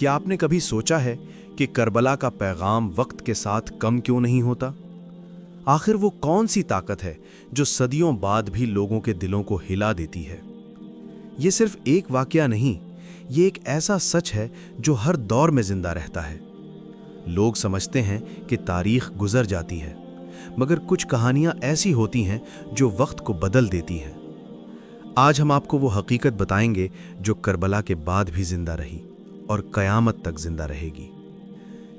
क्या आपने कभी सोचा है कि करबला का पैगाम वक्त के साथ कम क्यों नहीं होता? आखिर वो कौन सी ताकत है जो सदियों बाद भी लोगों के दिलों को हिला देती है? ये सिर्फ एक वाकया नहीं, ये एक ऐसा सच है जो हर दौर में जिंदा रहता है। लोग समझते हैं कि तारीख गुजर जाती है, मगर कुछ कहानियां ऐसी होती हैं जो वक्त को बदल देती हैं। आज हम आपको वो हकीकत बताएंगे जो करबला के बाद भी जिंदा रही और कयामत तक जिंदा रहेगी।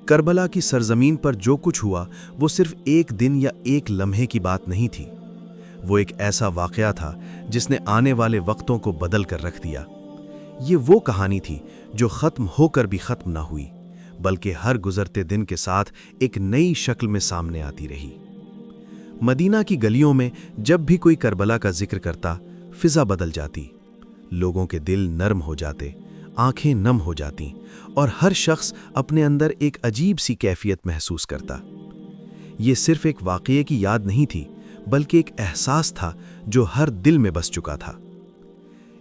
करबला की सरजमीन पर जो कुछ हुआ वो सिर्फ एक दिन या एक लम्हे की बात नहीं थी। वो एक ऐसा वाकया था जिसने आने वाले वक्तों को बदल कर रख दिया। ये वो कहानी थी जो खत्म होकर भी खत्म ना हुई, बल्कि हर गुजरते दिन के साथ एक नई शक्ल में सामने आती रही। मदीना की गलियों में जब भी कोई करबला का जिक्र करता, फिजा बदल जाती। लोगों के दिल नरम हो जाते, आंखें नम हो जाती और हर शख्स अपने अंदर एक अजीब सी कैफियत महसूस करता। ये सिर्फ एक वाक़ये की याद नहीं थी, बल्कि एक एहसास था जो हर दिल में बस चुका था।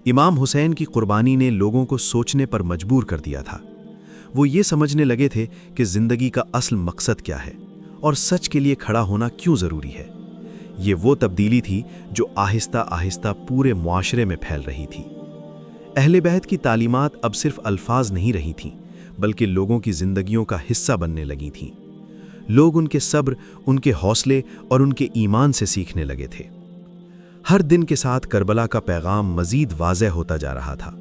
इमाम हुसैन की कुर्बानी ने लोगों को सोचने पर मजबूर कर दिया था। वो ये समझने लगे थे कि जिंदगी का असल मकसद क्या है और सच के लिए खड़ा होना क्यों ज़रूरी है। ये वो तब्दीली थी जो आहिस्ता आहिस्ता पूरे मुआशरे में फैल रही थी। अहले बैत की तालीमात अब सिर्फ अल्फाज नहीं रही थीं, बल्कि लोगों की जिंदगियों का हिस्सा बनने लगी थीं। लोग उनके सब्र, उनके हौसले और उनके ईमान से सीखने लगे थे। हर दिन के साथ करबला का पैगाम मजीद वाज़ेह होता जा रहा था।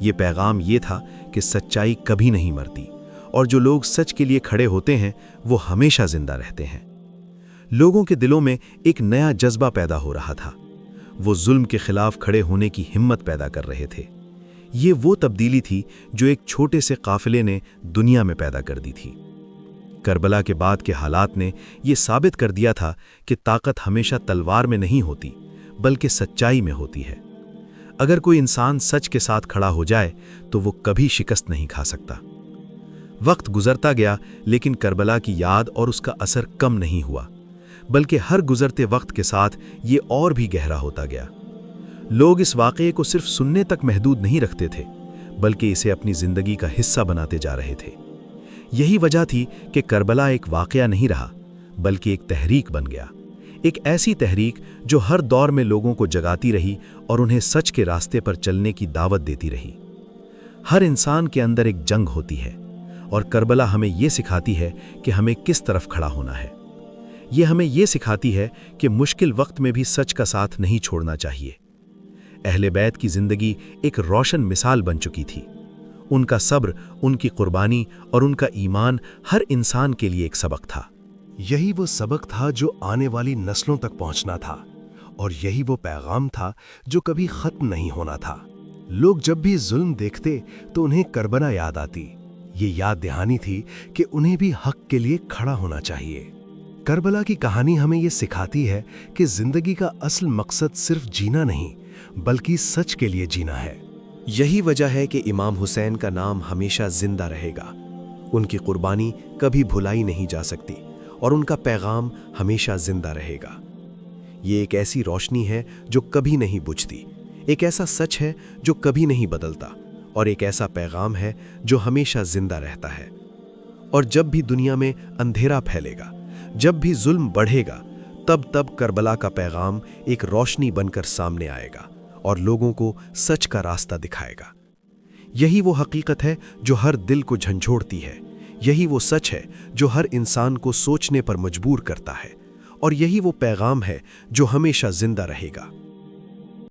ये पैगाम ये था कि सच्चाई कभी नहीं मरती और जो लोग सच के लिए खड़े होते हैं वो हमेशा जिंदा रहते हैं। लोगों के दिलों में एक नया जज्बा पैदा हो रहा था। वो जुल्म के खिलाफ खड़े होने की हिम्मत पैदा कर रहे थे। ये वो तब्दीली थी जो एक छोटे से काफिले ने दुनिया में पैदा कर दी थी। करबला के बाद के हालात ने यह साबित कर दिया था कि ताकत हमेशा तलवार में नहीं होती, बल्कि सच्चाई में होती है। अगर कोई इंसान सच के साथ खड़ा हो जाए तो वो कभी शिकस्त नहीं खा सकता। वक्त गुजरता गया, लेकिन करबला की याद और उसका असर कम नहीं हुआ, बल्कि हर गुजरते वक्त के साथ ये और भी गहरा होता गया। लोग इस वाक़ये को सिर्फ सुनने तक महदूद नहीं रखते थे, बल्कि इसे अपनी ज़िंदगी का हिस्सा बनाते जा रहे थे। यही वजह थी कि करबला एक वाक़या नहीं रहा, बल्कि एक तहरीक बन गया। एक ऐसी तहरीक जो हर दौर में लोगों को जगाती रही और उन्हें सच के रास्ते पर चलने की दावत देती रही। हर इंसान के अंदर एक जंग होती है और करबला हमें ये सिखाती है कि हमें किस तरफ खड़ा होना है। ये हमें ये सिखाती है कि मुश्किल वक्त में भी सच का साथ नहीं छोड़ना चाहिए। अहले बैत की जिंदगी एक रोशन मिसाल बन चुकी थी। उनका सब्र, उनकी कुर्बानी और उनका ईमान हर इंसान के लिए एक सबक था। यही वो सबक था जो आने वाली नस्लों तक पहुंचना था, और यही वो पैगाम था जो कभी खत्म नहीं होना था। लोग जब भी जुल्म देखते तो उन्हें करबला याद आती। ये याद दहानी थी कि उन्हें भी हक के लिए खड़ा होना चाहिए। करबला की कहानी हमें ये सिखाती है कि जिंदगी का असल मकसद सिर्फ जीना नहीं, बल्कि सच के लिए जीना है। यही वजह है कि इमाम हुसैन का नाम हमेशा जिंदा रहेगा। उनकी कुर्बानी कभी भुलाई नहीं जा सकती और उनका पैगाम हमेशा जिंदा रहेगा। ये एक ऐसी रोशनी है जो कभी नहीं बुझती, एक ऐसा सच है जो कभी नहीं बदलता, और एक ऐसा पैगाम है जो हमेशा जिंदा रहता है। और जब भी दुनिया में अंधेरा फैलेगा, जब भी जुल्म बढ़ेगा, तब करबला का पैगाम एक रोशनी बनकर सामने आएगा और लोगों को सच का रास्ता दिखाएगा। यही वो हकीकत है जो हर दिल को झंझोड़ती है। यही वो सच है जो हर इंसान को सोचने पर मजबूर करता है, और यही वो पैगाम है जो हमेशा जिंदा रहेगा।